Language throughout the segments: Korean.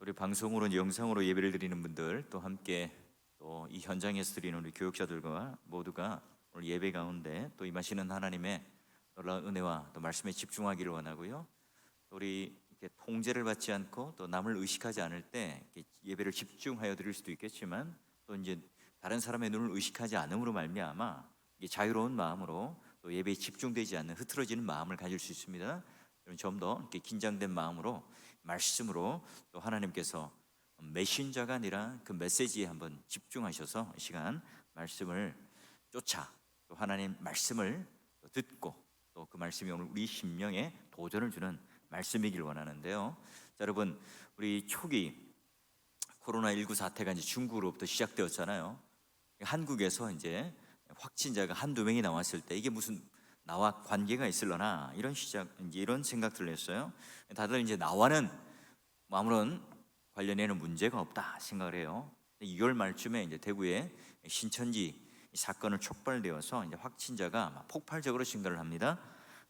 우리 방송으로 영상으로 예배를 드리는 분들 또 함께 또 이 현장에서 드리는 우리 교육자들과 모두가 오늘 예배 가운데 또 임하시는 하나님의 놀라운 은혜와 또 말씀에 집중하기를 원하고요. 또 우리 이렇게 통제를 받지 않고 또 남을 의식하지 않을 때 예배를 집중하여 드릴 수도 있겠지만 또 이제 다른 사람의 눈을 의식하지 않음으로 말미암아 자유로운 마음으로 또 예배에 집중되지 않는 흐트러지는 마음을 가질 수 있습니다. 좀 더 이렇게 긴장된 마음으로 말씀으로 또 하나님께서 메신저가 아니라 그 메시지에 한번 집중하셔서 이 시간 말씀을 쫓아 또 하나님 말씀을 듣고 또 그 말씀이 오늘 우리 심령에 도전을 주는 말씀이길 원하는데요. 자, 여러분, 우리 초기 코로나19 사태가 이제 중국으로부터 시작되었잖아요. 한국에서 이제 확진자가 한두 명이 나왔을 때 이게 무슨 나와 관계가 있을려나 이런 이런 생각들을 했어요. 다들 이제 나와는 뭐 아무런 관련에는 문제가 없다 생각을 해요. 2월 말쯤에 이제 대구에 신천지 사건을 촉발되어서 이제 확진자가 막 폭발적으로 증가를 합니다.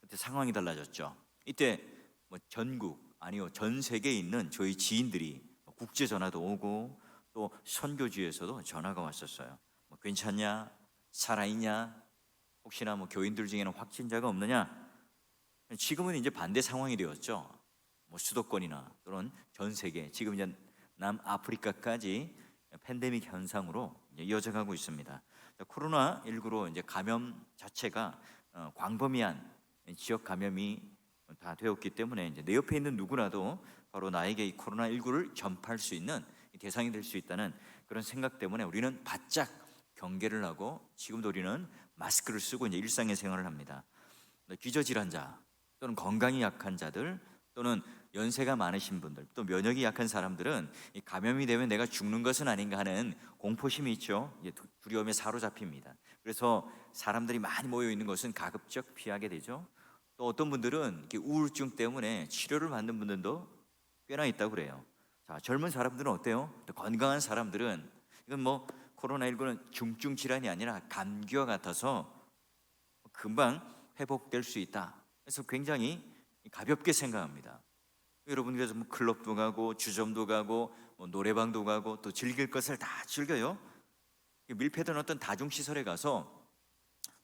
그때 상황이 달라졌죠. 이때 뭐 전국 아니요 전 세계에 있는 저희 지인들이 국제 전화도 오고 또 선교지에서도 전화가 왔었어요. 뭐 괜찮냐? 살아있냐? 혹시나 뭐 교인들 중에는 확진자가 없느냐? 지금은 이제 반대 상황이 되었죠. 뭐 수도권이나 또는 전 세계, 지금 이제 남아프리카까지 팬데믹 현상으로 이어져가고 있습니다. 코로나19로 이제 감염 자체가 광범위한 지역 감염이 다 되었기 때문에 이제 내 옆에 있는 누구라도 바로 나에게 이 코로나19를 전파할 수 있는 대상이 될 수 있다는 그런 생각 때문에 우리는 바짝 경계를 하고 지금도 우리는 마스크를 쓰고 이제 일상의 생활을 합니다. 기저질환자 또는 건강이 약한 자들 또는 연세가 많으신 분들 또 면역이 약한 사람들은 이 감염이 되면 내가 죽는 것은 아닌가 하는 공포심이 있죠. 두려움에 사로잡힙니다. 그래서 사람들이 많이 모여 있는 것은 가급적 피하게 되죠. 또 어떤 분들은 이렇게 우울증 때문에 치료를 받는 분들도 꽤나 있다고 그래요. 자, 젊은 사람들은 어때요? 또 건강한 사람들은 이건 뭐 코로나19는 중증 질환이 아니라 감기와 같아서 금방 회복될 수 있다. 그래서 굉장히 가볍게 생각합니다. 여러분 그래서 뭐 클럽도 가고 주점도 가고 뭐 노래방도 가고 또 즐길 것을 다 즐겨요. 밀폐된 어떤 다중시설에 가서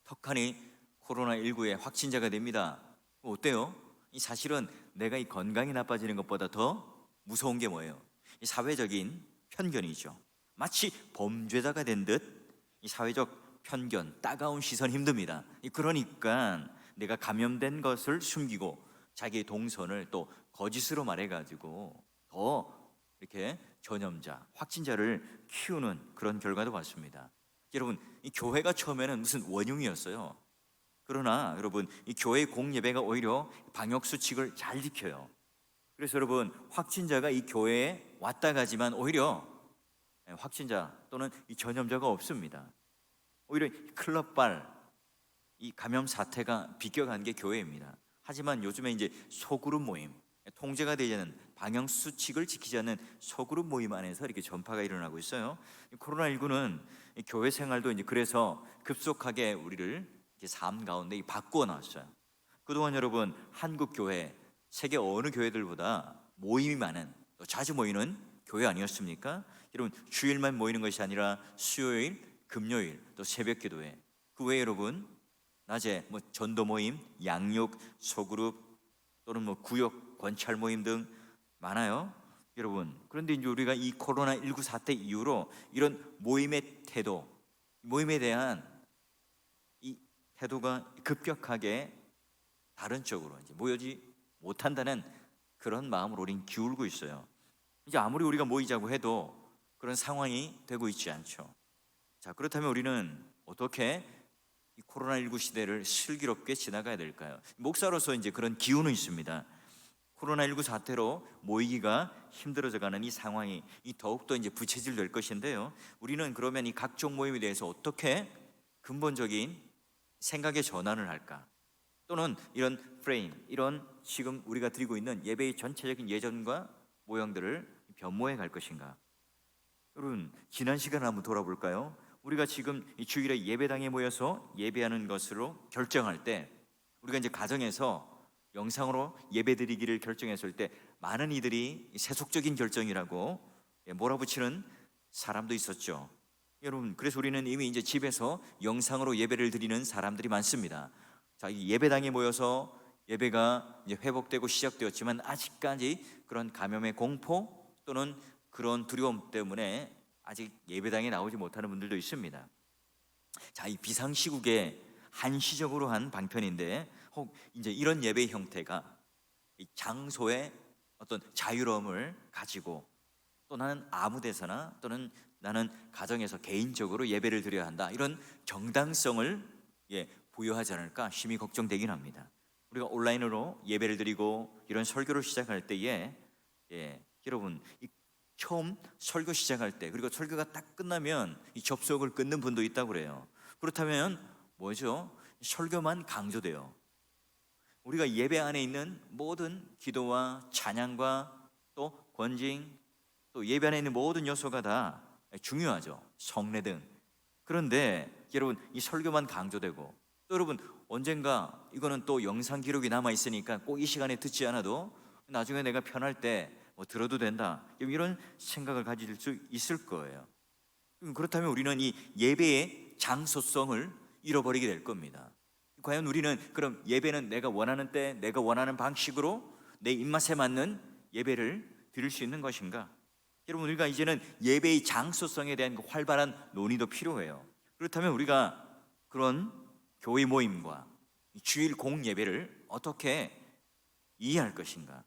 턱하니 코로나19에 확진자가 됩니다. 어때요? 이 사실은 내가 이 건강이 나빠지는 것보다 더 무서운 게 뭐예요? 이 사회적인 편견이죠. 마치 범죄자가 된 듯 이 사회적 편견, 따가운 시선 힘듭니다. 그러니까 내가 감염된 것을 숨기고 자기의 동선을 또 거짓으로 말해가지고 더 이렇게 전염자, 확진자를 키우는 그런 결과도 봤습니다. 여러분, 이 교회가 처음에는 무슨 원흉이었어요. 그러나 여러분, 이 교회 공예배가 오히려 방역 수칙을 잘 지켜요. 그래서 여러분, 확진자가 이 교회에 왔다 가지만 오히려 확진자 또는 이 전염자가 없습니다. 오히려 클럽발 이 감염 사태가 비껴간 게 교회입니다. 하지만 요즘에 이제 소그룹 모임, 통제가 되지 않는 방역 수칙을 지키지 않는 소그룹 모임 안에서 이렇게 전파가 일어나고 있어요. 코로나19는 교회 생활도 이제 그래서 급속하게 우리를 이렇게 삶 가운데 바꾸어 놨어요. 그동안 여러분 한국 교회 세계 어느 교회들보다 모임이 많은 또 자주 모이는 교회 아니었습니까? 여러분 주일만 모이는 것이 아니라 수요일, 금요일 또 새벽 기도회 그 외에 여러분 낮에 뭐 전도 모임, 양육, 소그룹 또는 뭐 구역 권찰 모임 등 많아요. 여러분 그런데 이제 우리가 이 코로나19 사태 이후로 이런 모임의 태도, 모임에 대한 이 태도가 급격하게 다른 쪽으로 이제 모여지 못한다는 그런 마음으로 우린 기울고 있어요. 이제 아무리 우리가 모이자고 해도 그런 상황이 되고 있지 않죠. 자, 그렇다면 우리는 어떻게 이 코로나19 시대를 슬기롭게 지나가야 될까요? 목사로서 이제 그런 기운은 있습니다. 코로나19 사태로 모이기가 힘들어져가는 이 상황이 더욱더 이제 부채질될 것인데요. 우리는 그러면 이 각종 모임에 대해서 어떻게 근본적인 생각의 전환을 할까? 또는 이런 프레임, 이런 지금 우리가 드리고 있는 예배의 전체적인 예전과 모형들을 변모해 갈 것인가? 여러분 지난 시간을 한번 돌아볼까요? 우리가 지금 이 주일에 예배당에 모여서 예배하는 것으로 결정할 때 우리가 이제 가정에서 영상으로 예배드리기를 결정했을 때 많은 이들이 세속적인 결정이라고 몰아붙이는 사람도 있었죠. 여러분, 그래서 우리는 이미 이제 집에서 영상으로 예배를 드리는 사람들이 많습니다. 자, 이 예배당에 모여서 예배가 이제 회복되고 시작되었지만 아직까지 그런 감염의 공포 또는 그런 두려움 때문에 아직 예배당에 나오지 못하는 분들도 있습니다. 자, 이 비상시국에 한시적으로 한 방편인데, 혹 이제 이런 예배 형태가 이 장소의 어떤 자유로움을 가지고 또 나는 아무 데서나 또는 나는 가정에서 개인적으로 예배를 드려야 한다, 이런 정당성을 부여하지 않을까 심히 걱정되긴 합니다. 우리가 온라인으로 예배를 드리고 이런 설교를 시작할 때에 여러분, 처음 설교 시작할 때 그리고 설교가 딱 끝나면 이 접속을 끊는 분도 있다고 그래요. 그렇다면 뭐죠? 설교만 강조돼요. 우리가 예배 안에 있는 모든 기도와 찬양과 또 권징, 또 예배 안에 있는 모든 요소가 다 중요하죠. 성례 등. 그런데 여러분, 이 설교만 강조되고 또 여러분, 언젠가 이거는 또 영상 기록이 남아 있으니까 꼭 이 시간에 듣지 않아도 나중에 내가 편할 때 뭐 들어도 된다, 이런 생각을 가질 수 있을 거예요. 그렇다면 우리는 이 예배의 장소성을 잃어버리게 될 겁니다. 과연 우리는 그럼 예배는 내가 원하는 때 내가 원하는 방식으로 내 입맛에 맞는 예배를 드릴 수 있는 것인가? 여러분, 우리가 이제는 예배의 장소성에 대한 활발한 논의도 필요해요. 그렇다면 우리가 그런 교회 모임과 주일 공예배를 어떻게 이해할 것인가?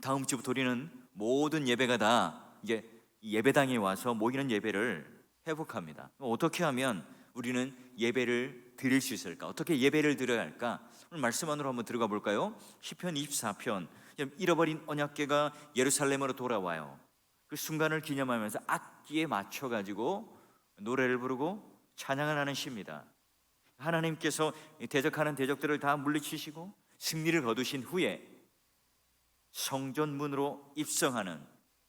다음 주부터 우리는 모든 예배가 다 이제 예배당에 와서 모이는 예배를 회복합니다. 어떻게 하면 우리는 예배를 드릴 수 있을까? 어떻게 예배를 드려야 할까? 오늘 말씀 안으로 한번 들어가 볼까요? 시편 24편, 잃어버린 언약궤가 예루살렘으로 돌아와요. 그 순간을 기념하면서 악기에 맞춰가지고 노래를 부르고 찬양을 하는 시입니다. 하나님께서 대적하는 대적들을 다 물리치시고 승리를 거두신 후에 성전 문으로 입성하는,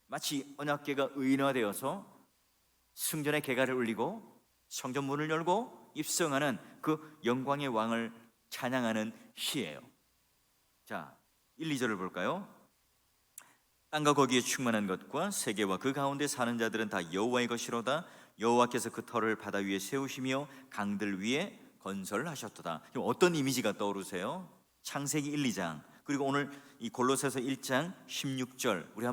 마치 언약궤가 의인화되어서 승전의 개가를 울리고 성전 문을 열고 입성하는 그 영광의 왕을 찬양하는 시예요. 자, 1, 2절을 볼까요? 땅과 거기에 충만한 것과 세계와 그 가운데 사는 자들은 다 여호와의 것이로다. 여호와께서 그 터를 바다 위에 세우시며 강들 위에 건설하셨도다. 어떤 이미지가 떠오르세요? 창세기 1, 2장 그리고 오늘 이 골로새서 1장 16절 우리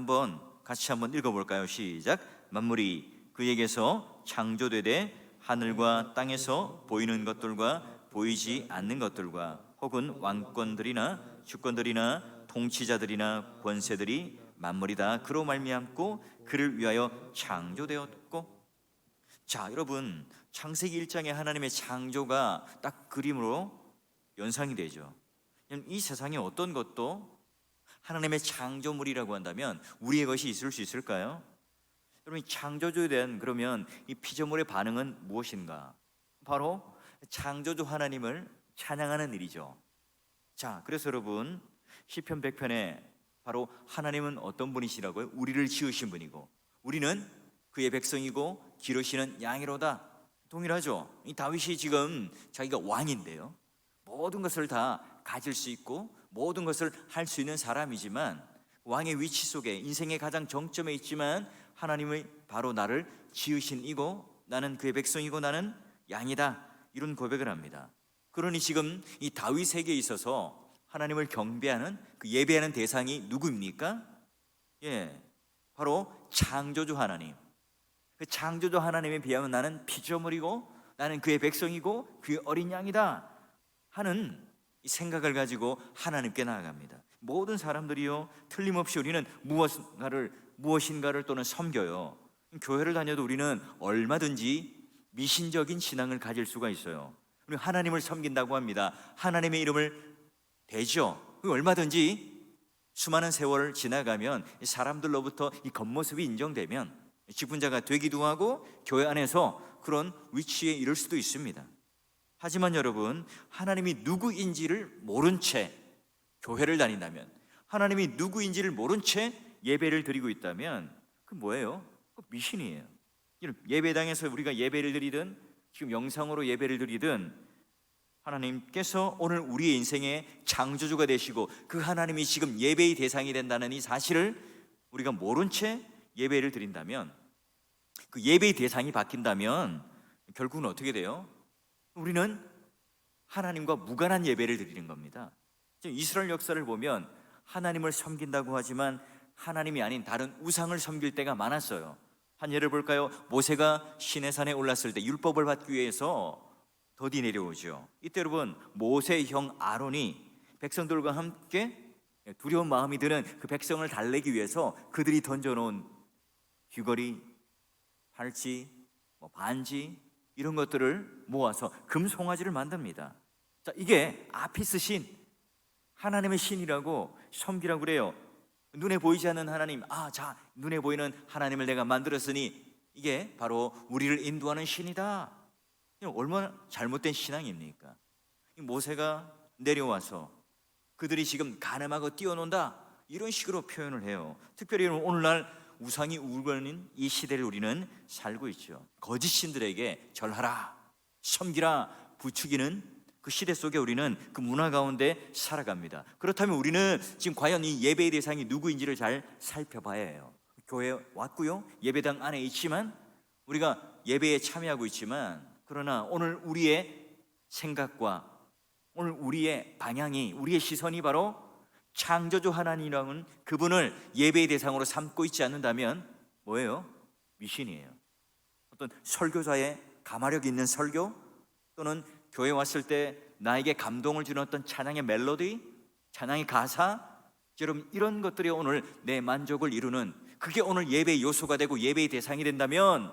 같이 한번 읽어볼까요? 시작. 만물이 그에게서 창조되되 하늘과 땅에서 보이는 것들과 보이지 않는 것들과 혹은 왕권들이나 주권들이나 통치자들이나 권세들이 만물이 다 그로 말미암고 그를 위하여 창조되었고. 자, 여러분, 창세기 1장에 하나님의 창조가 딱 그림으로 연상이 되죠. 이 세상에 어떤 것도 하나님의 창조물이라고 한다면 우리의 것이 있을 수 있을까요? 여러분, 창조주에 대한 그러면 이 피조물의 반응은 무엇인가? 바로 창조주 하나님을 찬양하는 일이죠. 자, 그래서 여러분, 시편 100편에 바로 하나님은 어떤 분이시라고요? 우리를 지으신 분이고 우리는 그의 백성이고 기르시는 양이로다. 동일하죠. 이 다윗이 지금 자기가 왕인데요, 모든 것을 다 가질 수 있고 모든 것을 할 수 있는 사람이지만 왕의 위치 속에 인생의 가장 정점에 있지만 하나님의 바로 나를 지으신 이고 나는 그의 백성이고 나는 양이다, 이런 고백을 합니다. 그러니 지금 이 다윗에게 있어서 하나님을 경배하는 그 예배하는 대상이 누구입니까? 바로 창조주 하나님. 그 창조주 하나님에 비하면 나는 피조물이고 나는 그의 백성이고 그의 어린 양이다 하는 이 생각을 가지고 하나님께 나아갑니다. 모든 사람들이요, 틀림없이 우리는 무엇인가를 또는 섬겨요. 교회를 다녀도 우리는 얼마든지 미신적인 신앙을 가질 수가 있어요. 우리 하나님을 섬긴다고 합니다. 하나님의 이름을 대죠. 얼마든지 수많은 세월을 지나가면 사람들로부터 이 겉모습이 인정되면 직분자가 되기도 하고 교회 안에서 그런 위치에 이를 수도 있습니다. 하지만 여러분, 하나님이 누구인지를 모른 채 교회를 다닌다면, 하나님이 누구인지를 모른 채 예배를 드리고 있다면 그 뭐예요? 그 미신이에요. 예배당에서 우리가 예배를 드리든 지금 영상으로 예배를 드리든 하나님께서 오늘 우리의 인생의 창조주가 되시고 그 하나님이 지금 예배의 대상이 된다는 이 사실을 우리가 모른 채 예배를 드린다면, 그 예배의 대상이 바뀐다면 결국은 어떻게 돼요? 우리는 하나님과 무관한 예배를 드리는 겁니다. 지금 이스라엘 역사를 보면 하나님을 섬긴다고 하지만 하나님이 아닌 다른 우상을 섬길 때가 많았어요. 한 예를 볼까요? 모세가 시내산에 올랐을 때 율법을 받기 위해서 더디 내려오죠. 이때 여러분, 모세의 형 아론이 백성들과 함께 두려운 마음이 드는 그 백성을 달래기 위해서 그들이 던져놓은 귀걸이, 팔찌, 반지 이런 것들을 모아서 금송아지를 만듭니다. 자, 이게 아피스 신, 하나님의 신이라고 섬기라고 그래요. 눈에 보이지 않는 하나님, 자, 눈에 보이는 하나님을 내가 만들었으니 이게 바로 우리를 인도하는 신이다. 얼마나 잘못된 신앙입니까? 모세가 내려와서 그들이 지금 간음하고 뛰어논다, 이런 식으로 표현을 해요. 특별히 오늘날 우상이 우거는 이 시대를 우리는 살고 있죠. 거짓 신들에게 절하라, 섬기라, 부추기는 그 시대 속에 우리는 그 문화 가운데 살아갑니다. 그렇다면 우리는 지금 과연 이 예배의 대상이 누구인지를 잘 살펴봐야 해요. 교회에 왔고요, 예배당 안에 있지만, 우리가 예배에 참여하고 있지만, 그러나 오늘 우리의 생각과 오늘 우리의 방향이, 우리의 시선이 바로 창조주 하나님이라는 그분을 예배의 대상으로 삼고 있지 않는다면 뭐예요? 미신이에요. 어떤 설교자의 가마력 있는 설교, 또는 교회 왔을 때 나에게 감동을 주는 어떤 찬양의 멜로디, 찬양의 가사, 여러분 이런 것들이 오늘 내 만족을 이루는, 그게 오늘 예배의 요소가 되고 예배의 대상이 된다면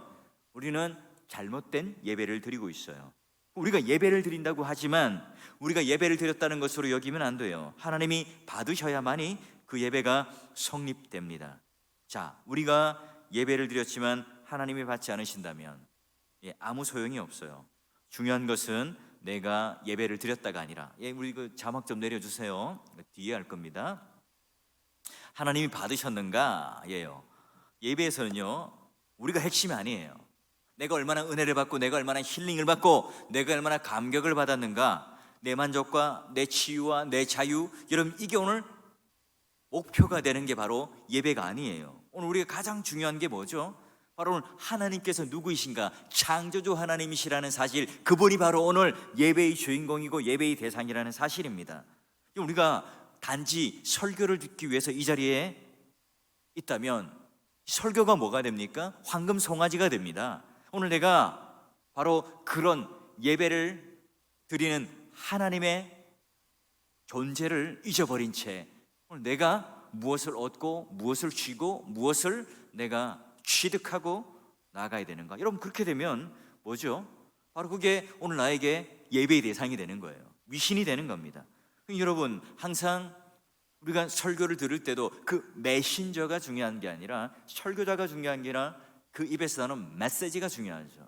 우리는 잘못된 예배를 드리고 있어요. 우리가 예배를 드린다고 하지만 우리가 예배를 드렸다는 것으로 여기면 안 돼요. 하나님이 받으셔야만이 그 예배가 성립됩니다. 자, 우리가 예배를 드렸지만 하나님이 받지 않으신다면 아무 소용이 없어요. 중요한 것은 내가 예배를 드렸다가 아니라, 우리 그 자막 좀 내려주세요. 뒤에 할 겁니다. 하나님이 받으셨는가? 예요. 예배에서는요, 우리가 핵심이 아니에요. 내가 얼마나 은혜를 받고, 내가 얼마나 힐링을 받고, 내가 얼마나 감격을 받았는가, 내 만족과 내 치유와 내 자유, 여러분 이게 오늘 목표가 되는 게 바로 예배가 아니에요. 오늘 우리가 가장 중요한 게 뭐죠? 바로 오늘 하나님께서 누구이신가, 창조주 하나님이시라는 사실, 그분이 바로 오늘 예배의 주인공이고 예배의 대상이라는 사실입니다. 우리가 단지 설교를 듣기 위해서 이 자리에 있다면 설교가 뭐가 됩니까? 황금 송아지가 됩니다. 오늘 내가 바로 그런 예배를 드리는 하나님의 존재를 잊어버린 채 오늘 내가 무엇을 얻고 무엇을 쥐고 무엇을 내가 취득하고 나아가야 되는가? 여러분 그렇게 되면 뭐죠? 바로 그게 오늘 나에게 예배의 대상이 되는 거예요. 미신이 되는 겁니다. 여러분 항상 우리가 설교를 들을 때도 그 메신저가 중요한 게 아니라, 설교자가 중요한 게 아니라 그 입에서 나오는 메시지가 중요하죠.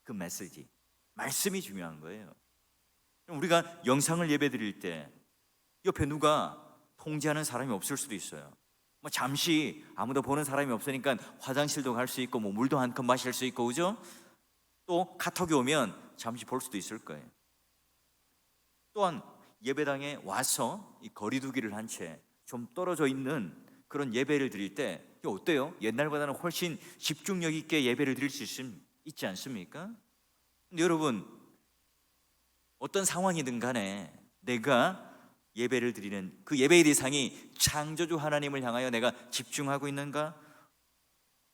그 메시지, 말씀이 중요한 거예요. 우리가 영상을 예배 드릴 때 옆에 누가 통제하는 사람이 없을 수도 있어요. 잠시 아무도 보는 사람이 없으니까 화장실도 갈 수 있고 물도 한 컵 마실 수 있고, 그죠? 또 카톡이 오면 잠시 볼 수도 있을 거예요. 또한 예배당에 와서 이 거리두기를 한 채 좀 떨어져 있는 그런 예배를 드릴 때 어때요? 옛날보다는 훨씬 집중력 있게 예배를 드릴 수 있지 않습니까? 근데 여러분 어떤 상황이든 간에 내가 예배를 드리는 그 예배의 대상이 창조주 하나님을 향하여 내가 집중하고 있는가?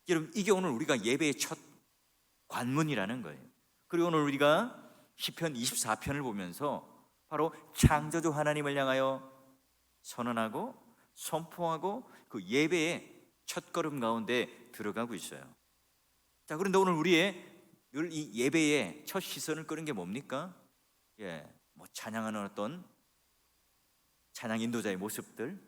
여러분 이게 오늘 우리가 예배의 첫 관문이라는 거예요. 그리고 오늘 우리가 시편 24편을 보면서 바로 창조주 하나님을 향하여 선언하고 선포하고 그 예배의 첫걸음 가운데 들어가고 있어요. 자, 그런데 오늘 우리의 늘 이 예배의 첫 시선을 끄는 게 뭡니까? 찬양하는 어떤 찬양 인도자의 모습들,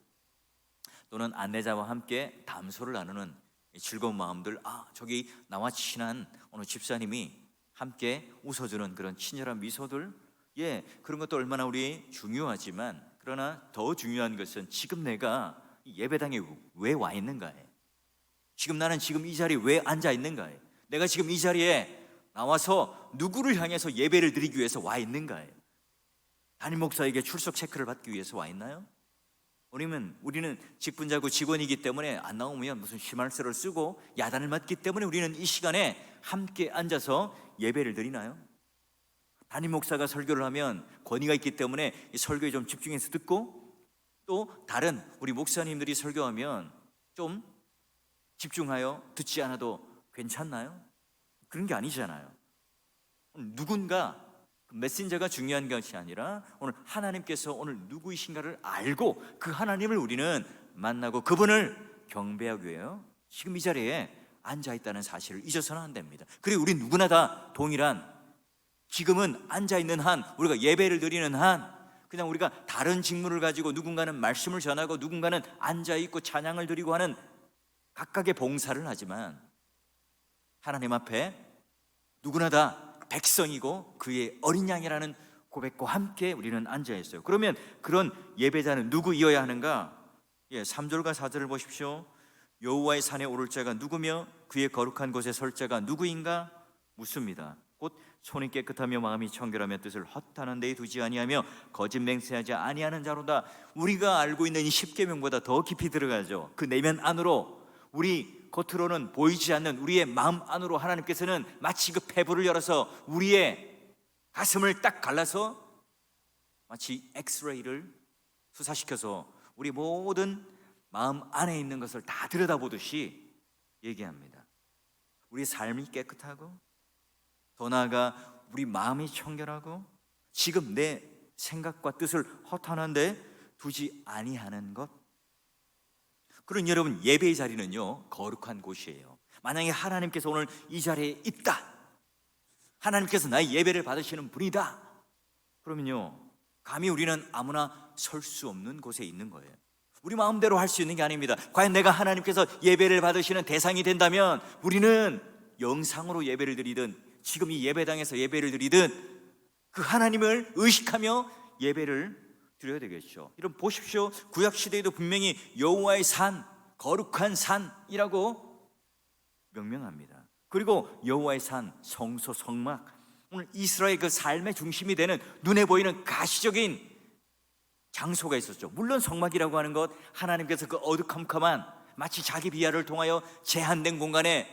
또는 안내자와 함께 담소를 나누는 즐거운 마음들, 저기 나와 친한 오늘 집사님이 함께 웃어주는 그런 친절한 미소들, 그런 것도 얼마나 우리 중요하지만, 그러나 더 중요한 것은 지금 내가 예배당에 왜 와 있는가에, 지금 나는 지금 이 자리에 왜 앉아 있는가에, 내가 지금 이 자리에 나와서 누구를 향해서 예배를 드리기 위해서 와 있는가에, 담임 목사에게 출석 체크를 받기 위해서 와 있나요? 우리는 직분자고 직원이기 때문에 안 나오면 무슨 심할서를 쓰고 야단을 맞기 때문에 우리는 이 시간에 함께 앉아서 예배를 드리나요? 담임 목사가 설교를 하면 권위가 있기 때문에 이 설교에 좀 집중해서 듣고, 또 다른 우리 목사님들이 설교하면 좀 집중하여 듣지 않아도 괜찮나요? 그런 게 아니잖아요. 누군가 메신저가 중요한 것이 아니라 오늘 하나님께서 오늘 누구이신가를 알고 그 하나님을 우리는 만나고 그분을 경배하기 위해 지금 이 자리에 앉아있다는 사실을 잊어서는 안 됩니다. 그리고 우리 누구나 다 동일한, 지금은 앉아있는 한, 우리가 예배를 드리는 한, 그냥 우리가 다른 직무를 가지고 누군가는 말씀을 전하고 누군가는 앉아있고 찬양을 드리고 하는 각각의 봉사를 하지만 하나님 앞에 누구나 다 백성이고 그의 어린 양이라는 고백과 함께 우리는 앉아 있어요. 그러면 그런 예배자는 누구이어야 하는가? 3절과 4절을 보십시오. 여호와의 산에 오를 자가 누구며 그의 거룩한 곳에 설 자가 누구인가? 묻습니다. 곧 손이 깨끗하며 마음이 청결하며 뜻을 허탄한 데에 두지 아니하며 거짓 맹세하지 아니하는 자로다. 우리가 알고 있는 이 십계명보다 더 깊이 들어가죠. 그 내면 안으로, 우리 겉으로는 보이지 않는 우리의 마음 안으로 하나님께서는 마치 그 폐부를 열어서 우리의 가슴을 딱 갈라서 마치 엑스레이를 투사시켜서 우리 모든 마음 안에 있는 것을 다 들여다보듯이 얘기합니다. 우리 삶이 깨끗하고, 더 나아가 우리 마음이 청결하고 지금 내 생각과 뜻을 허탄한데 두지 아니하는 것. 그런 여러분, 예배의 자리는요 거룩한 곳이에요. 만약에 하나님께서 오늘 이 자리에 있다, 하나님께서 나의 예배를 받으시는 분이다, 그러면요 감히 우리는 아무나 설 수 없는 곳에 있는 거예요. 우리 마음대로 할 수 있는 게 아닙니다. 과연 내가 하나님께서 예배를 받으시는 대상이 된다면 우리는 영상으로 예배를 드리든 지금 이 예배당에서 예배를 드리든 그 하나님을 의식하며 예배를 드려야 되겠죠. 여러분 보십시오. 구약시대에도 분명히 여호와의 산, 거룩한 산이라고 명명합니다. 그리고 여호와의 산, 성소, 성막, 오늘 이스라엘 그 삶의 중심이 되는 눈에 보이는 가시적인 장소가 있었죠. 물론 성막이라고 하는 것, 하나님께서 그 어두컴컴한 마치 자기 비하를 통하여 제한된 공간에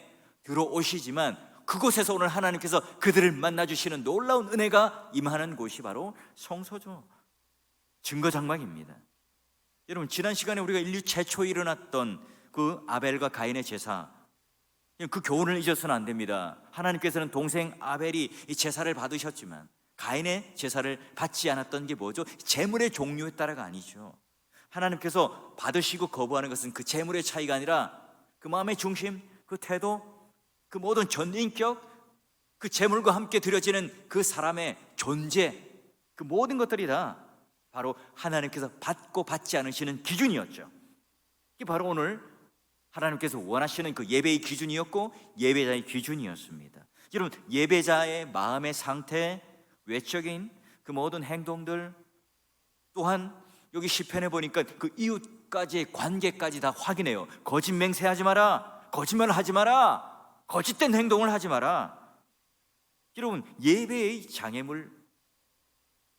들어오시지만 그곳에서 오늘 하나님께서 그들을 만나주시는 놀라운 은혜가 임하는 곳이 바로 성소죠. 증거장막입니다. 여러분 지난 시간에 우리가 인류 최초에 일어났던 그 아벨과 가인의 제사, 그 교훈을 잊어서는 안 됩니다. 하나님께서는 동생 아벨이 이 제사를 받으셨지만 가인의 제사를 받지 않았던 게 뭐죠? 제물의 종류에 따라가 아니죠. 하나님께서 받으시고 거부하는 것은 그 제물의 차이가 아니라 그 마음의 중심, 그 태도, 그 모든 전인격, 그 제물과 함께 드려지는 그 사람의 존재, 그 모든 것들이 다 바로 하나님께서 받고 받지 않으시는 기준이었죠. 이게 바로 오늘 하나님께서 원하시는 그 예배의 기준이었고 예배자의 기준이었습니다. 여러분 예배자의 마음의 상태, 외적인 그 모든 행동들, 또한 여기 시편에 보니까 그 이웃까지의 관계까지 다 확인해요. 거짓 맹세하지 마라, 거짓말을 하지 마라, 거짓된 행동을 하지 마라. 여러분 예배의 장애물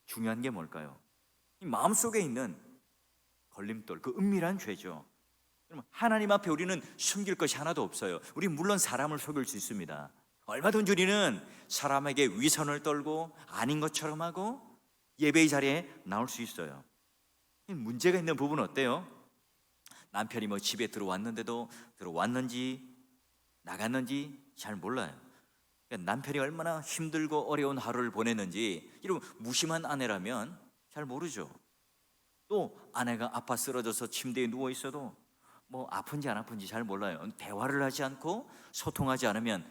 중요한 게 뭘까요? 이 마음속에 있는 걸림돌, 그 은밀한 죄죠. 하나님 앞에 우리는 숨길 것이 하나도 없어요. 우리 물론 사람을 속일 수 있습니다. 얼마든지 우리는 사람에게 위선을 떨고 아닌 것처럼 하고 예배의 자리에 나올 수 있어요. 문제가 있는 부분은 어때요? 남편이 뭐 집에 들어왔는데도 들어왔는지 나갔는지 잘 몰라요. 그러니까 남편이 얼마나 힘들고 어려운 하루를 보냈는지 이런 무심한 아내라면 잘 모르죠. 또 아내가 아파 쓰러져서 침대에 누워 있어도 뭐 아픈지 안 아픈지 잘 몰라요. 대화를 하지 않고 소통하지 않으면,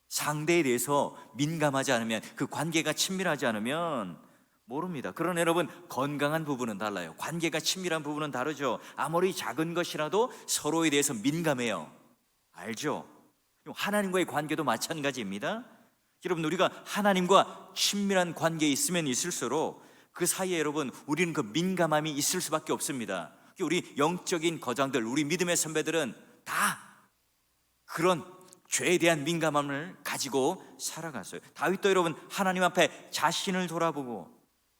상대에 대해서 민감하지 않으면, 그 관계가 친밀하지 않으면 모릅니다. 그러나 여러분 건강한 부분은 달라요. 관계가 친밀한 부분은 다르죠. 아무리 작은 것이라도 서로에 대해서 민감해요. 알죠? 하나님과의 관계도 마찬가지입니다. 여러분 우리가 하나님과 친밀한 관계에 있으면 있을수록 그 사이에 여러분 우리는 그 민감함이 있을 수밖에 없습니다. 우리 영적인 거장들, 우리 믿음의 선배들은 다 그런 죄에 대한 민감함을 가지고 살아갔어요. 다윗도 여러분 하나님 앞에 자신을 돌아보고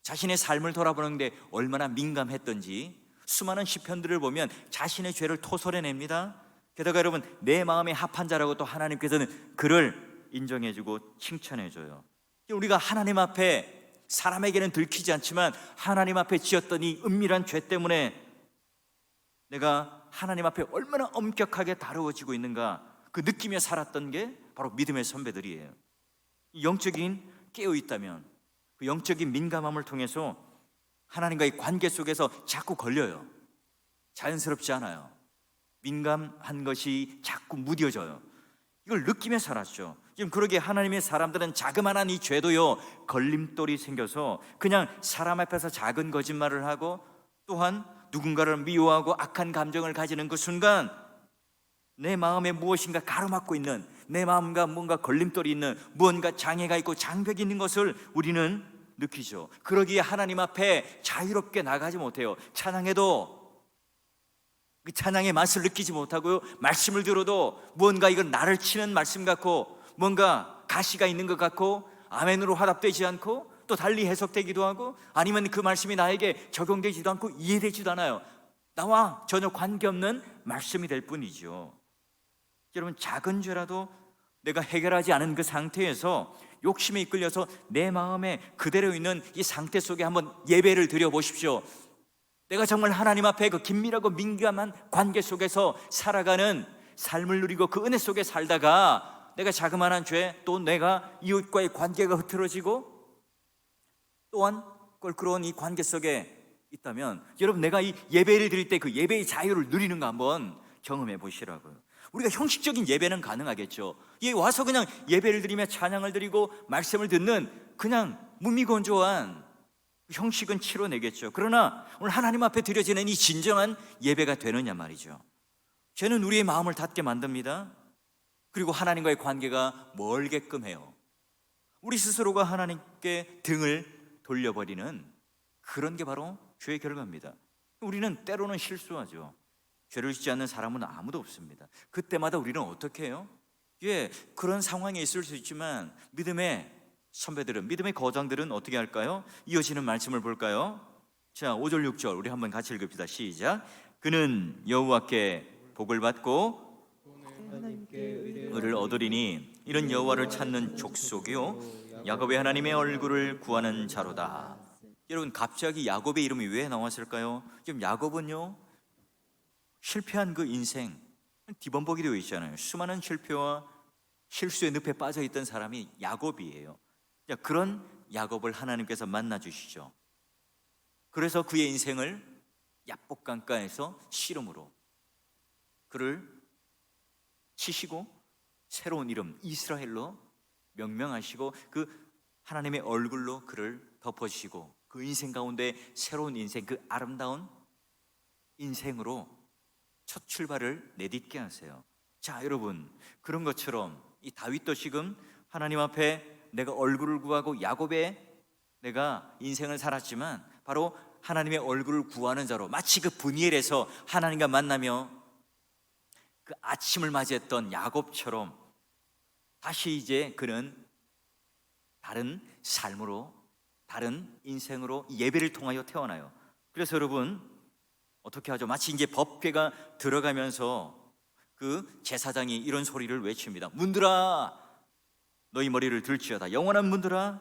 자신의 삶을 돌아보는데 얼마나 민감했던지 수많은 시편들을 보면 자신의 죄를 토설해냅니다. 게다가 여러분, 내 마음에 합한 자라고 또 하나님께서는 그를 인정해주고 칭찬해줘요. 우리가 하나님 앞에, 사람에게는 들키지 않지만 하나님 앞에 지었던 이 은밀한 죄 때문에 내가 하나님 앞에 얼마나 엄격하게 다루어지고 있는가, 그 느끼며 살았던 게 바로 믿음의 선배들이에요. 영적인 깨어있다면 그 영적인 민감함을 통해서 하나님과의 관계 속에서 자꾸 걸려요. 자연스럽지 않아요. 민감한 것이 자꾸 무뎌져요. 이걸 느끼며 살았죠. 지금 그러기에 하나님의 사람들은 자그마한 이 죄도요, 걸림돌이 생겨서 그냥 사람 앞에서 작은 거짓말을 하고, 또한 누군가를 미워하고 악한 감정을 가지는 그 순간 내 마음에 무엇인가 가로막고 있는, 내 마음과 뭔가 걸림돌이 있는, 무언가 장애가 있고 장벽이 있는 것을 우리는 느끼죠. 그러기에 하나님 앞에 자유롭게 나가지 못해요. 찬양해도 그 찬양의 맛을 느끼지 못하고요, 말씀을 들어도 무언가 이건 나를 치는 말씀 같고 뭔가 가시가 있는 것 같고 아멘으로 화답되지 않고 또 달리 해석되기도 하고, 아니면 그 말씀이 나에게 적용되지도 않고 이해되지도 않아요. 나와 전혀 관계없는 말씀이 될 뿐이죠. 여러분, 작은 죄라도 내가 해결하지 않은 그 상태에서 욕심에 이끌려서 내 마음에 그대로 있는 이 상태 속에 한번 예배를 드려 보십시오. 내가 정말 하나님 앞에 그 긴밀하고 민감한 관계 속에서 살아가는 삶을 누리고 그 은혜 속에 살다가 내가 자그마한 죄, 또 내가 이웃과의 관계가 흐트러지고 또한 껄끄러운 이 관계 속에 있다면, 여러분, 내가 이 예배를 드릴 때 그 예배의 자유를 누리는 거 한번 경험해 보시라고요. 우리가 형식적인 예배는 가능하겠죠. 와서 그냥 예배를 드리며 찬양을 드리고 말씀을 듣는 그냥 무미건조한 형식은 치러내겠죠. 그러나 오늘 하나님 앞에 드려지는 이 진정한 예배가 되느냐 말이죠. 죄는 우리의 마음을 닫게 만듭니다. 그리고 하나님과의 관계가 멀게끔 해요. 우리 스스로가 하나님께 등을 돌려버리는 그런 게 바로 죄의 결과입니다. 우리는 때로는 실수하죠. 죄를 짓지 않는 사람은 아무도 없습니다. 그때마다 우리는 어떻게 해요? 그런 상황에 있을 수 있지만 믿음의 선배들은, 믿음의 거장들은 어떻게 할까요? 이어지는 말씀을 볼까요? 자, 5절 6절 우리 한번 같이 읽읍시다. 시작. 그는 여호와께 복을 받고 의를 얻으리니 이는 여호와를 찾는 족속이요 야곱의 하나님의 얼굴을 구하는 자로다. 여러분, 갑자기 야곱의 이름이 왜 나왔을까요? 지금 야곱은요, 실패한 그 인생 뒤범벅이 되어 있잖아요. 수많은 실패와 실수의 늪에 빠져 있던 사람이 야곱이에요. 그런 야곱을 하나님께서 만나 주시죠. 그래서 그의 인생을 야복강가에서 씨름으로 그를 치시고 새로운 이름 이스라엘로 명명하시고 그 하나님의 얼굴로 그를 덮어주시고 그 인생 가운데 새로운 인생, 그 아름다운 인생으로 첫 출발을 내딛게 하세요. 자, 여러분, 그런 것처럼 이 다윗도 지금 하나님 앞에 내가 얼굴을 구하고 야곱의 내가 인생을 살았지만 바로 하나님의 얼굴을 구하는 자로, 마치 그 브니엘에서 하나님과 만나며 그 아침을 맞이했던 야곱처럼 다시 이제 그는 다른 삶으로, 다른 인생으로 예배를 통하여 태어나요. 그래서 여러분, 어떻게 하죠? 마치 이제 법궤가 들어가면서 그 제사장이 이런 소리를 외칩니다. 문들아, 너희 머리를 들지어다. 영원한 문들아,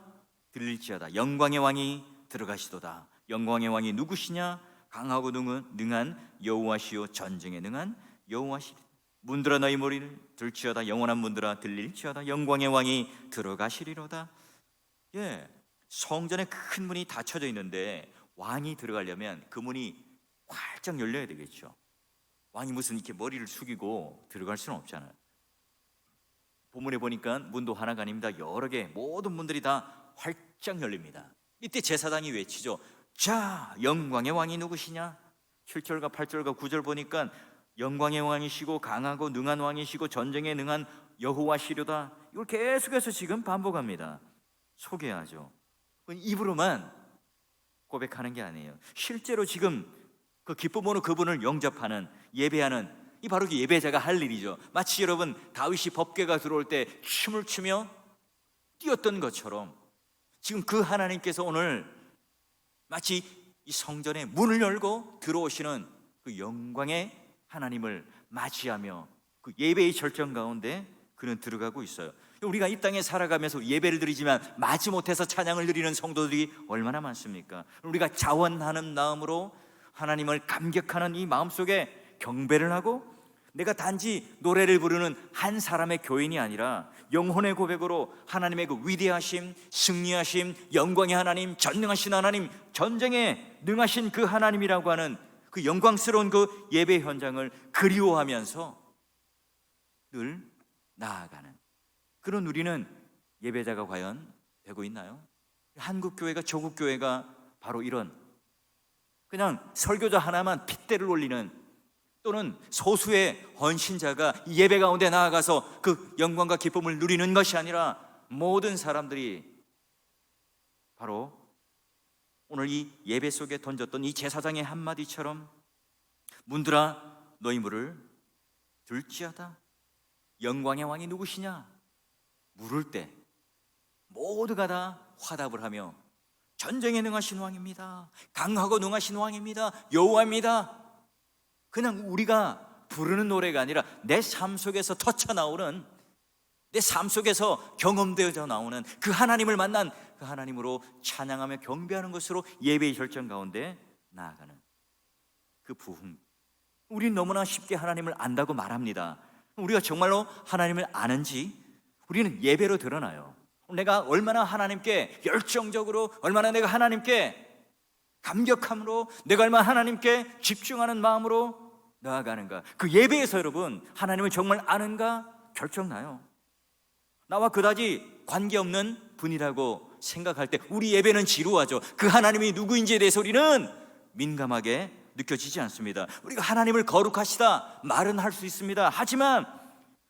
들릴지어다. 영광의 왕이 들어가시도다. 영광의 왕이 누구시냐? 강하고 능한 여호와시요 전쟁에 능한 여호와시리. 문들아, 너희 머리를 들지어다. 영원한 문들아, 들릴지어다. 영광의 왕이 들어가시리로다. 성전에 큰 문이 닫혀져 있는데 왕이 들어가려면 그 문이 활짝 열려야 되겠죠. 왕이 무슨 이렇게 머리를 숙이고 들어갈 수는 없잖아요. 본문에 보니까 문도 하나가 아닙니다. 여러 개, 모든 문들이 다 활짝 열립니다. 이때 제사장이 외치죠. 자, 영광의 왕이 누구시냐? 7절과 8절과 9절 보니까 영광의 왕이시고 강하고 능한 왕이시고 전쟁에 능한 여호와시로다. 이걸 계속해서 지금 반복합니다. 소개하죠. 입으로만 고백하는 게 아니에요. 실제로 지금 그 기쁨으로 그분을 영접하는, 예배하는, 이 바로 그 예배자가 할 일이죠. 마치 여러분 다윗이 법궤가 들어올 때 춤을 추며 뛰었던 것처럼 지금 그 하나님께서 오늘 마치 이 성전의 문을 열고 들어오시는 그 영광의 하나님을 맞이하며 그 예배의 절정 가운데 그는 들어가고 있어요. 우리가 이 땅에 살아가면서 예배를 드리지만 마지못해서 찬양을 드리는 성도들이 얼마나 많습니까? 우리가 자원하는 마음으로 하나님을 감격하는 이 마음속에 경배를 하고, 내가 단지 노래를 부르는 한 사람의 교인이 아니라 영혼의 고백으로 하나님의 그 위대하심, 승리하심, 영광의 하나님, 전능하신 하나님, 전쟁에 능하신 그 하나님이라고 하는 그 영광스러운 그 예배 현장을 그리워하면서 늘 나아가는 그런 우리는 예배자가 과연 되고 있나요? 한국교회가, 조국교회가 바로 이런 그냥 설교자 하나만 핏대를 올리는, 또는 소수의 헌신자가 예배 가운데 나아가서 그 영광과 기쁨을 누리는 것이 아니라 모든 사람들이 바로 오늘 이 예배 속에 던졌던 이 제사장의 한마디처럼 문들아 너희 문을 들지어다. 영광의 왕이 누구시냐 물을 때 모두가 다 화답을 하며 전쟁에 능하신 왕입니다, 강하고 능하신 왕입니다, 여호와입니다. 그냥 우리가 부르는 노래가 아니라 내 삶 속에서 터쳐나오는, 내 삶 속에서 경험되어져 나오는 그 하나님을 만난 그 하나님으로 찬양하며 경배하는 것으로 예배의 절정 가운데 나아가는 그 부흥. 우린 너무나 쉽게 하나님을 안다고 말합니다. 우리가 정말로 하나님을 아는지 우리는 예배로 드러나요. 내가 얼마나 하나님께 열정적으로, 얼마나 내가 하나님께 감격함으로, 내가 얼마나 하나님께 집중하는 마음으로 나아가는가. 그 예배에서 여러분 하나님을 정말 아는가 결정나요. 나와 그다지 관계없는 분이라고 생각할 때 우리 예배는 지루하죠. 그 하나님이 누구인지에 대해서 우리는 민감하게 느껴지지 않습니다. 우리가 하나님을 거룩하시다 말은 할 수 있습니다. 하지만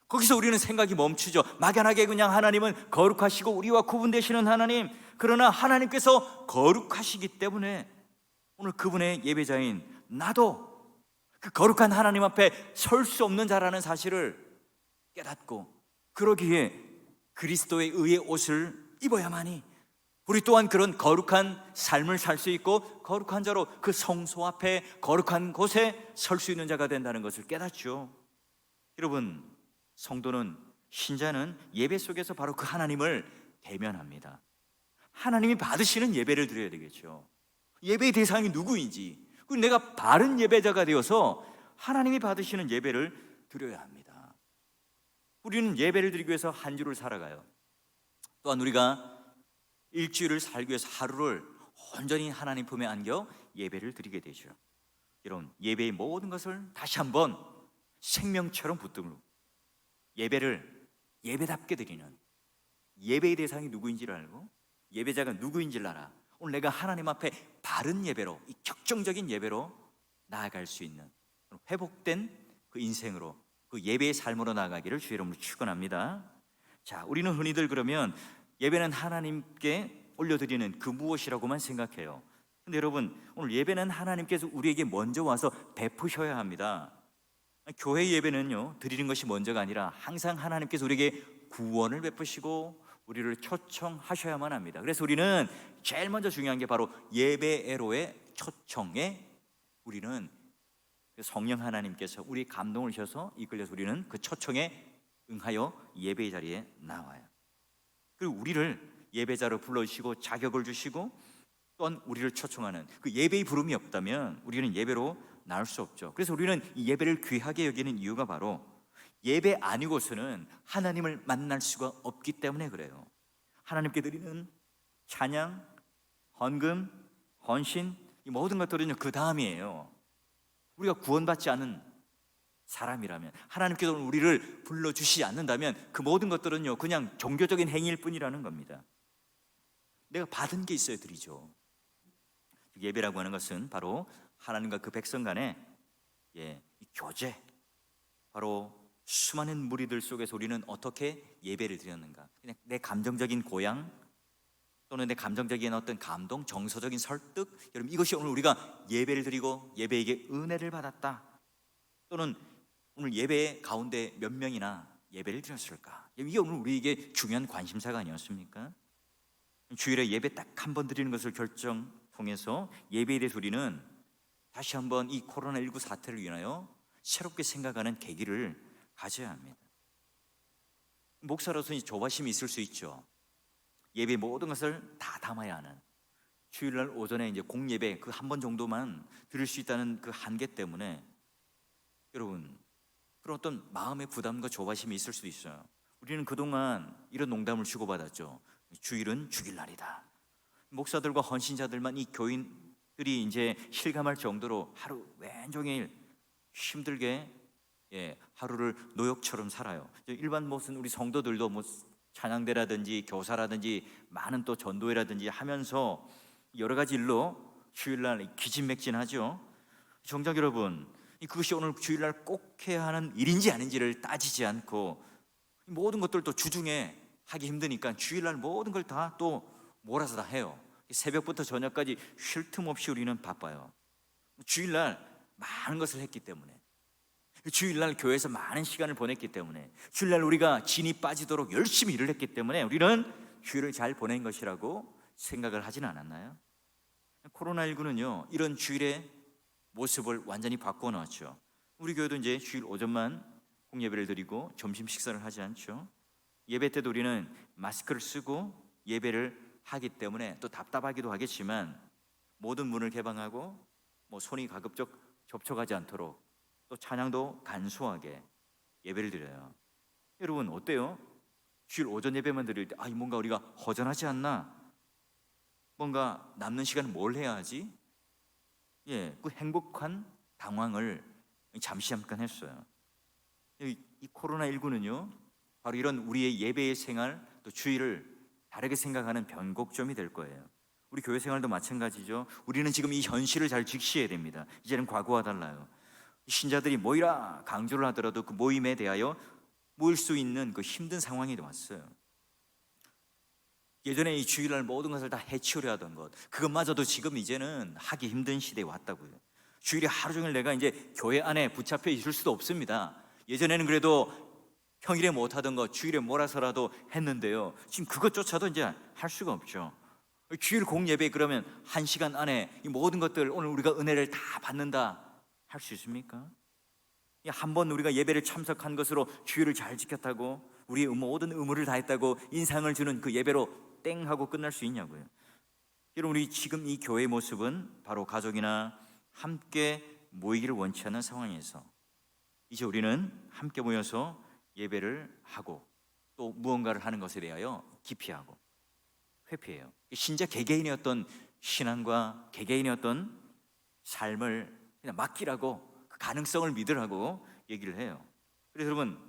거기서 우리는 생각이 멈추죠. 막연하게 그냥 하나님은 거룩하시고 우리와 구분되시는 하나님, 그러나 하나님께서 거룩하시기 때문에 오늘 그분의 예배자인 나도 그 거룩한 하나님 앞에 설 수 없는 자라는 사실을 깨닫고, 그러기에 그리스도의 의의 옷을 입어야만이 우리 또한 그런 거룩한 삶을 살 수 있고 거룩한 자로 그 성소 앞에 거룩한 곳에 설 수 있는 자가 된다는 것을 깨닫죠. 여러분, 성도는, 신자는 예배 속에서 바로 그 하나님을 대면합니다. 하나님이 받으시는 예배를 드려야 되겠죠. 예배의 대상이 누구인지, 그리고 내가 바른 예배자가 되어서 하나님이 받으시는 예배를 드려야 합니다. 우리는 예배를 드리기 위해서 한 주를 살아가요. 또한 우리가 일주일을 살기 위해서 하루를 온전히 하나님 품에 안겨 예배를 드리게 되죠. 여러분, 예배의 모든 것을 다시 한번 생명처럼 붙들고 예배를 예배답게 드리는, 예배의 대상이 누구인지를 알고 예배자가 누구인지를 알아 오늘 내가 하나님 앞에 바른 예배로, 이 격정적인 예배로 나아갈 수 있는 회복된 그 인생으로, 그 예배의 삶으로 나아가기를 주의 이름으로 축원합니다. 자, 우리는 흔히들 그러면 예배는 하나님께 올려드리는 그 무엇이라고만 생각해요. 근데 여러분, 오늘 예배는 하나님께서 우리에게 먼저 와서 베푸셔야 합니다. 교회 예배는요, 드리는 것이 먼저가 아니라 항상 하나님께서 우리에게 구원을 베푸시고 우리를 초청하셔야만 합니다. 그래서 우리는 제일 먼저 중요한 게 바로 예배애로의 초청에, 우리는 성령 하나님께서 우리 감동을 주셔서 이끌려서 우리는 그 초청에 응하여 예배의 자리에 나와요. 그리고 우리를 예배자로 불러주시고 자격을 주시고 또한 우리를 초청하는 그 예배의 부름이 없다면 우리는 예배로 나올 수 없죠. 그래서 우리는 이 예배를 귀하게 여기는 이유가 바로 예배 아니고서는 하나님을 만날 수가 없기 때문에 그래요. 하나님께 드리는 찬양, 헌금, 헌신, 이 모든 것들은요 그 다음이에요. 우리가 구원받지 않은 사람이라면, 하나님께서 우리를 불러주시지 않는다면 그 모든 것들은요 그냥 종교적인 행위일 뿐이라는 겁니다. 내가 받은 게 있어야 드리죠. 예배라고 하는 것은 바로 하나님과 그 백성 간의 이 교제, 바로 수많은 무리들 속에서 우리는 어떻게 예배를 드렸는가. 그냥 내 감정적인 고향 또는 내 감정적인 어떤 감동, 정서적인 설득, 여러분 이것이 오늘 우리가 예배를 드리고 예배에게 은혜를 받았다, 또는 오늘 예배 가운데 몇 명이나 예배를 드렸을까, 이게 오늘 우리에게 중요한 관심사가 아니었습니까? 주일에 예배 딱 한 번 드리는 것을 통해서 예배에 대해서 우리는 다시 한번 이 코로나19 사태를 위하여 새롭게 생각하는 계기를 가져야 합니다. 목사로서 조바심이 있을 수 있죠. 예배 모든 것을 다 담아야 하는, 주일날 오전에 이제 공예배 그 한 번 정도만 드릴 수 있다는 그 한계 때문에 여러분 그런 어떤 마음의 부담과 조바심이 있을 수도 있어요. 우리는 그동안 이런 농담을 주고받았죠. 주일은 죽일 날이다. 목사들과 헌신자들만, 이 교인들이 이제 실감할 정도로 하루 왼종일 힘들게 하루를 노역처럼 살아요. 일반 무슨 우리 성도들도 뭐 찬양대라든지 교사라든지 많은 또 전도회라든지 하면서 여러 가지 일로 주일날 기진맥진하죠. 정작 여러분, 그것이 오늘 주일날 꼭 해야 하는 일인지 아닌지를 따지지 않고 모든 것들도 주중에 하기 힘드니까 주일날 모든 걸 다 또 몰아서 다 해요. 새벽부터 저녁까지 쉴 틈 없이 우리는 바빠요. 주일날 많은 것을 했기 때문에, 주일날 교회에서 많은 시간을 보냈기 때문에, 주일날 우리가 진이 빠지도록 열심히 일을 했기 때문에 우리는 주일을 잘 보낸 것이라고 생각을 하진 않았나요? 코로나19는요 이런 주일의 모습을 완전히 바꿔 놓았죠. 우리 교회도 이제 주일 오전만 공예배를 드리고 점심 식사를 하지 않죠. 예배 때도 우리는 마스크를 쓰고 예배를 하기 때문에 또 답답하기도 하겠지만 모든 문을 개방하고 손이 가급적 접촉하지 않도록 또 찬양도 간소하게 예배를 드려요. 여러분 어때요? 주일 오전 예배만 드릴 때 뭔가 우리가 허전하지 않나? 뭔가 남는 시간은 뭘 해야 하지? 그 행복한 당황을 잠시 잠깐 했어요. 이 코로나19는요 바로 이런 우리의 예배의 생활 또 주일을 다르게 생각하는 변곡점이 될 거예요. 우리 교회 생활도 마찬가지죠. 우리는 지금 이 현실을 잘 직시해야 됩니다. 이제는 과거와 달라요. 신자들이 모이라 강조를 하더라도 그 모임에 대하여 모일 수 있는 그 힘든 상황이 왔어요. 예전에 이 주일날 모든 것을 다 해치우려 하던 것, 그것마저도 지금 이제는 하기 힘든 시대에 왔다고요. 주일에 하루 종일 내가 이제 교회 안에 붙잡혀 있을 수도 없습니다. 예전에는 그래도 평일에 못하던 거 주일에 몰아서라도 했는데요, 지금 그것조차도 이제 할 수가 없죠. 주일 공예배 그러면 1시간 안에 이 모든 것들 오늘 우리가 은혜를 다 받는다 할 수 있습니까? 한 번 우리가 예배를 참석한 것으로 주일을 잘 지켰다고, 우리의 모든 의무를 다했다고 인상을 주는 그 예배로 땡 하고 끝날 수 있냐고요. 여러분 우리 지금 이 교회의 모습은 바로 가족이나 함께 모이기를 원치 않는 상황에서 이제 우리는 함께 모여서 예배를 하고 또 무언가를 하는 것에 대하여 기피하고 회피해요. 신자 개개인의 어떤 신앙과 개개인의 어떤 삶을 그냥 맡기라고, 그 가능성을 믿으라고 얘기를 해요. 그래서 여러분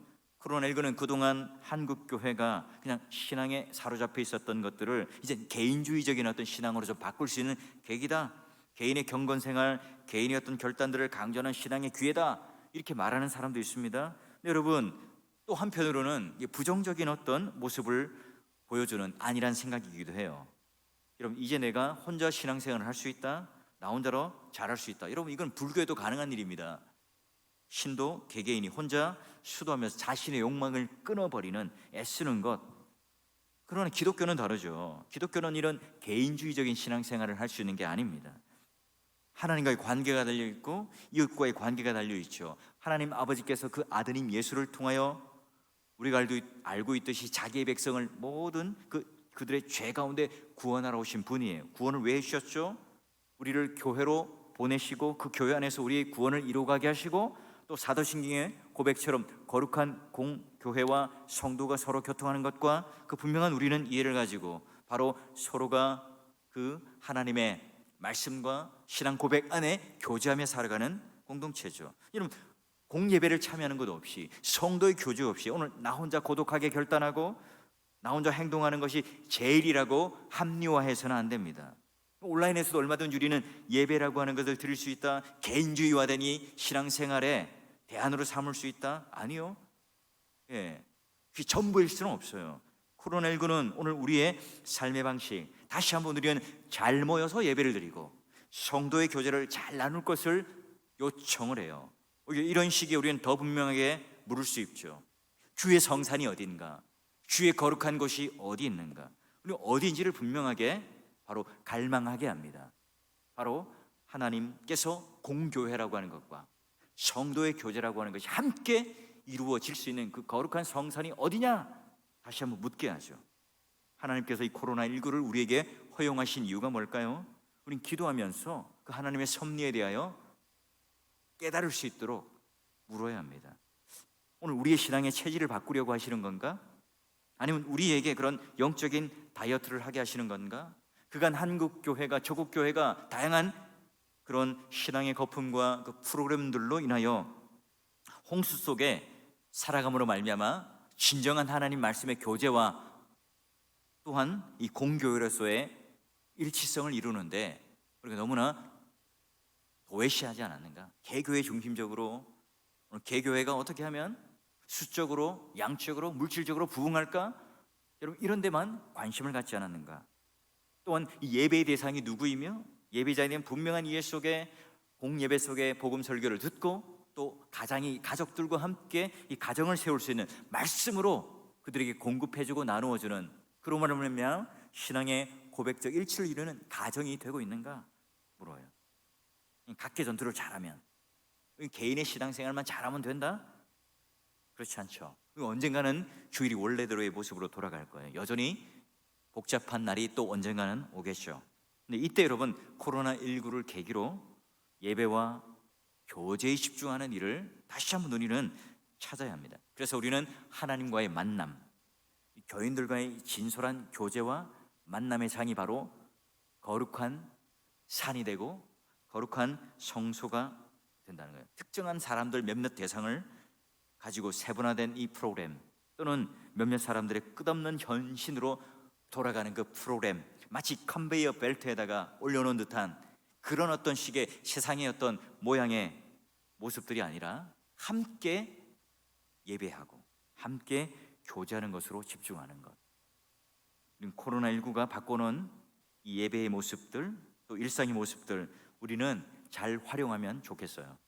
코로나19는 그동안 한국 교회가 그냥 신앙에 사로잡혀 있었던 것들을 이제 개인주의적인 어떤 신앙으로 좀 바꿀 수 있는 계기다. 개인의 경건생활, 개인의 어떤 결단들을 강조하는 신앙의 기회다, 이렇게 말하는 사람도 있습니다. 근데 여러분 또 한편으로는 부정적인 어떤 모습을 보여주는 아니란 생각이기도 해요. 여러분 이제 내가 혼자 신앙생활을 할 수 있다, 나 혼자로 잘할 수 있다. 여러분 이건 불교에도 가능한 일입니다. 신도 개개인이 혼자 수도하면서 자신의 욕망을 끊어버리는 애쓰는 것. 그러나 기독교는 다르죠. 기독교는 이런 개인주의적인 신앙생활을 할 수 있는 게 아닙니다. 하나님과의 관계가 달려있고 이웃과의 관계가 달려있죠. 하나님 아버지께서 그 아드님 예수를 통하여 우리가 알고 있듯이 자기의 백성을 모든 그들의 죄 가운데 구원하러 오신 분이에요. 구원을 왜 해주셨죠? 우리를 교회로 보내시고 그 교회 안에서 우리의 구원을 이루어가게 하시고, 또 사도신경의 고백처럼 거룩한 공교회와 성도가 서로 교통하는 것과 그 분명한 우리는 이해를 가지고 바로 서로가 그 하나님의 말씀과 신앙 고백 안에 교제하며 살아가는 공동체죠. 여러분 공예배를 참여하는 것 없이, 성도의 교제 없이 오늘 나 혼자 고독하게 결단하고 나 혼자 행동하는 것이 제일이라고 합리화해서는 안 됩니다. 온라인에서도 얼마든지 우리는 예배라고 하는 것을 드릴 수 있다, 개인주의화된 이 신앙생활에 대안으로 삼을 수 있다? 아니요. 그게 전부일 수는 없어요. 코로나19는 오늘 우리의 삶의 방식, 다시 한번 우리는 잘 모여서 예배를 드리고 성도의 교제를 잘 나눌 것을 요청을 해요. 이런 식의 우리는 더 분명하게 물을 수 있죠. 주의 성산이 어딘가, 주의 거룩한 곳이 어디 있는가, 우리 어디인지를 분명하게 바로 갈망하게 합니다. 바로 하나님께서 공교회라고 하는 것과 성도의 교제라고 하는 것이 함께 이루어질 수 있는 그 거룩한 성산이 어디냐? 다시 한번 묻게 하죠. 하나님께서 이 코로나19를 우리에게 허용하신 이유가 뭘까요? 우린 기도하면서 그 하나님의 섭리에 대하여 깨달을 수 있도록 물어야 합니다. 오늘 우리의 신앙의 체질을 바꾸려고 하시는 건가? 아니면 우리에게 그런 영적인 다이어트를 하게 하시는 건가? 그간 한국 교회가, 조국 교회가 다양한 그런 신앙의 거품과 그 프로그램들로 인하여 홍수 속에 살아감으로 말미암아 진정한 하나님 말씀의 교제와 또한 이 공교회로서의 일치성을 이루는데 우리가 너무나 도외시하지 않았는가? 개교회 중심적으로 오늘 개교회가 어떻게 하면 수적으로, 양적으로, 물질적으로 부흥할까? 여러분 이런 데만 관심을 갖지 않았는가? 또한 이 예배의 대상이 누구이며 예배자에 대한 분명한 이해 속에 공예배 속에 복음 설교를 듣고 또 가족들과 함께 이 가정을 세울 수 있는 말씀으로 그들에게 공급해주고 나누어주는 그로 말하면 신앙의 고백적 일치를 이루는 가정이 되고 있는가 물어요. 각계 전투를 잘하면 개인의 신앙생활만 잘하면 된다? 그렇지 않죠. 언젠가는 주일이 원래대로의 모습으로 돌아갈 거예요. 여전히 복잡한 날이 또 언젠가는 오겠죠. 근데 이때 여러분 코로나19를 계기로 예배와 교제에 집중하는 일을 다시 한번 우리는 찾아야 합니다. 그래서 우리는 하나님과의 만남, 교인들과의 진솔한 교제와 만남의 장이 바로 거룩한 산이 되고 거룩한 성소가 된다는 거예요. 특정한 사람들 몇몇 대상을 가지고 세분화된 이 프로그램 또는 몇몇 사람들의 끝없는 헌신으로 돌아가는 그 프로그램, 마치 컨베이어 벨트에다가 올려놓은 듯한 그런 어떤 식의 세상의 어떤 모양의 모습들이 아니라 함께 예배하고 함께 교제하는 것으로 집중하는 것. 코로나19가 바꿔놓은 이 예배의 모습들 또 일상의 모습들 우리는 잘 활용하면 좋겠어요.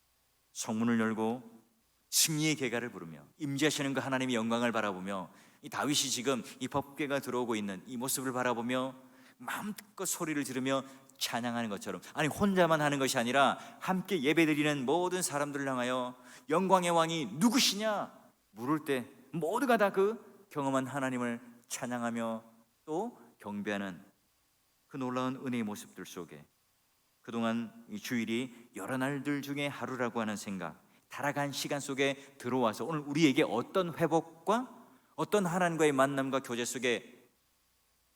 성문을 열고 승리의 계가를 부르며 임재하시는 그 하나님의 영광을 바라보며 이 다윗이 지금 이 법궤가 들어오고 있는 이 모습을 바라보며 마음껏 소리를 지르며 찬양하는 것처럼, 아니 혼자만 하는 것이 아니라 함께 예배드리는 모든 사람들을 향하여 영광의 왕이 누구시냐 물을 때 모두가 다 그 경험한 하나님을 찬양하며 또 경배하는 그 놀라운 은혜의 모습들 속에 그동안 이 주일이 여러 날들 중에 하루라고 하는 생각, 타락한 시간 속에 들어와서 오늘 우리에게 어떤 회복과 어떤 하나님과의 만남과 교제 속에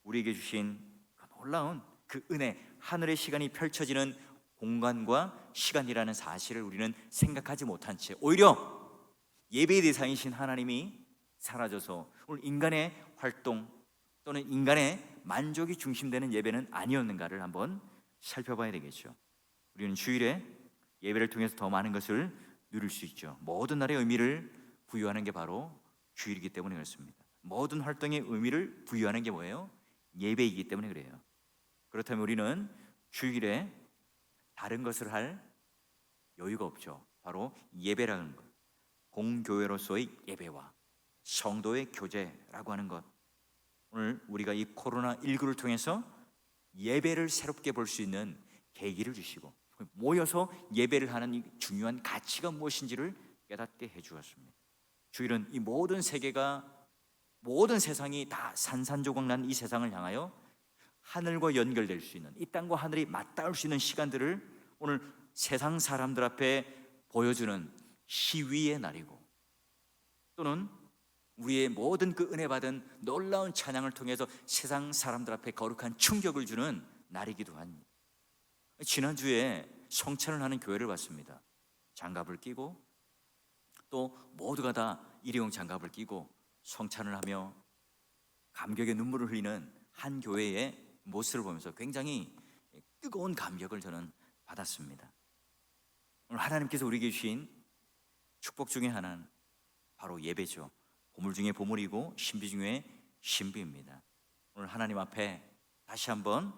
우리에게 주신 그 놀라운 그 은혜, 하늘의 시간이 펼쳐지는 공간과 시간이라는 사실을 우리는 생각하지 못한 채 오히려 예배의 대상이신 하나님이 사라져서 오늘 인간의 활동 또는 인간의 만족이 중심되는 예배는 아니었는가를 한번 살펴봐야 되겠죠. 우리는 주일에 예배를 통해서 더 많은 것을 누릴 수 있죠. 모든 날의 의미를 부여하는 게 바로 주일이기 때문에 그렇습니다. 모든 활동의 의미를 부여하는 게 뭐예요? 예배이기 때문에 그래요. 그렇다면 우리는 주일에 다른 것을 할 여유가 없죠. 바로 예배라는 것, 공교회로서의 예배와 성도의 교제라고 하는 것. 오늘 우리가 이 코로나19를 통해서 예배를 새롭게 볼 수 있는 계기를 주시고 모여서 예배를 하는 이 중요한 가치가 무엇인지를 깨닫게 해주었습니다. 주일은 이 모든 세계가, 모든 세상이 다 산산조각 난 이 세상을 향하여 하늘과 연결될 수 있는, 이 땅과 하늘이 맞닿을 수 있는 시간들을 오늘 세상 사람들 앞에 보여주는 시위의 날이고, 또는 우리의 모든 그 은혜 받은 놀라운 찬양을 통해서 세상 사람들 앞에 거룩한 충격을 주는 날이기도 합니다. 지난주에 성찬을 하는 교회를 봤습니다. 장갑을 끼고 또 모두가 다 일회용 장갑을 끼고 성찬을 하며 감격의 눈물을 흘리는 한 교회의 모습을 보면서 굉장히 뜨거운 감격을 저는 받았습니다. 오늘 하나님께서 우리에게 주신 축복 중에 하나는 바로 예배죠. 보물 중에 보물이고 신비 중에 신비입니다. 오늘 하나님 앞에 다시 한번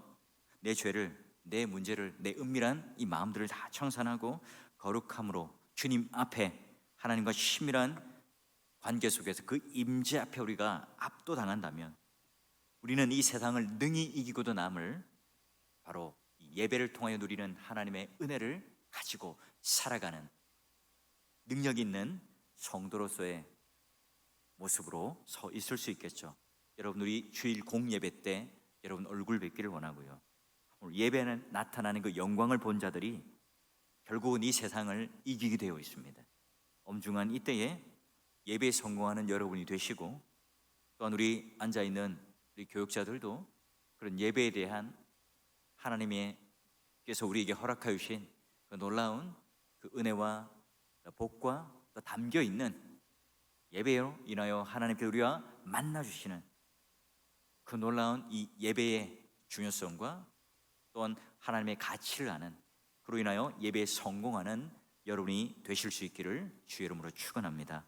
내 죄를, 내 문제를, 내 은밀한 이 마음들을 다 청산하고 거룩함으로 주님 앞에 하나님과 친밀한 관계 속에서 그 임재 앞에 우리가 압도당한다면 우리는 이 세상을 능히 이기고도 남을 바로 이 예배를 통하여 누리는 하나님의 은혜를 가지고 살아가는 능력 있는 성도로서의 모습으로 서 있을 수 있겠죠. 여러분, 우리 주일 공예배 때 여러분 얼굴 뵙기를 원하고요. 오늘 예배는 나타나는 그 영광을 본 자들이 결국은 이 세상을 이기게 되어 있습니다. 엄중한 이때에 예배에 성공하는 여러분이 되시고, 또한 우리 앉아있는 우리 교육자들도 그런 예배에 대한 하나님께서 우리에게 허락하여 주신 그 놀라운 그 은혜와 복과 또 담겨있는 예배로 인하여 하나님께 우리와 만나주시는 그 놀라운 이 예배의 중요성과 또한 하나님의 가치를 아는, 그로 인하여 예배에 성공하는 여러분이 되실 수 있기를 주의 이름으로 축원합니다.